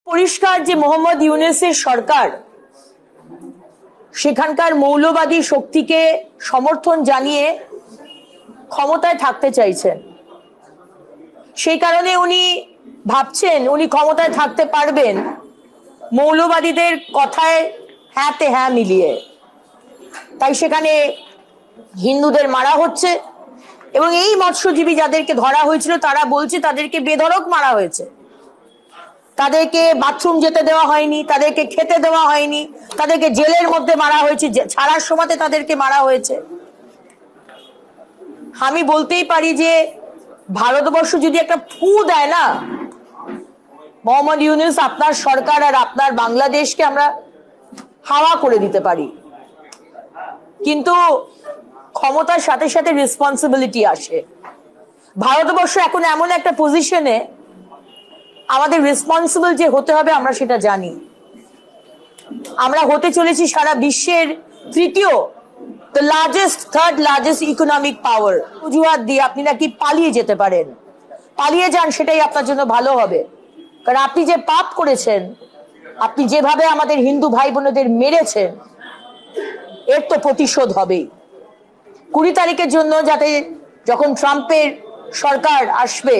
পরিষ্কার যে মোহাম্মদ ইউনূসের সরকার সেখানকার মৌলবাদী শক্তিকে সমর্থন জানিয়ে ক্ষমতায় থাকতে চাইছেন। সেই কারণে উনি ভাবছেন উনি ক্ষমতায় থাকতে পারবেন মৌলবাদীদের কথায় হ্যাঁতে হ্যাঁ মিলিয়ে। তাই সেখানে হিন্দুদের মারা হচ্ছে এবং এই মৎস্যজীবী যাদেরকে ধরা হয়েছিল তারা বলছে তাদেরকে বেধড়ক মারা হয়েছে, তাদেরকে বাথরুম যেতে দেওয়া হয়নি, তাদেরকে খেতে দেওয়া হয়নি, তাদেরকে জেলের মধ্যে মারা হয়েছে, ছাড়ার সময় তাদেরকে মারা হয়েছে। আমি বলতেই পারি যে ভারতবর্ষ যদি একটা ফু দেয় না, মোহাম্মদ ইউনূস আপনার সরকার আর আপনার বাংলাদেশকে আমরা হাওয়া করে দিতে পারি। কিন্তু ক্ষমতার সাথে সাথে রেসপন্সিবিলিটি আসে। ভারতবর্ষ এখন এমন একটা পজিশনে আমাদের রেসপন্সিবল যে হতে হবে আমরা সেটা জানি। আমরা হতে চলেছি সারা বিশ্বের থার্ড লার্জেস্ট ইকোনমিক পাওয়ার। অজুহাত দিয়ে আপনি নাকি পালিয়ে যেতে পারেন, পালিয়ে যান, সেটাই আপনার জন্য ভালো হবে। কারণ আপনি যে পাপ করেছেন, আপনি যেভাবে আমাদের হিন্দু ভাই বোনেদের মেরেছেন, এর তো প্রতিশোধ হবেই। 20 তারিখের জন্য যাতে যখন ট্রাম্পের সরকার আসবে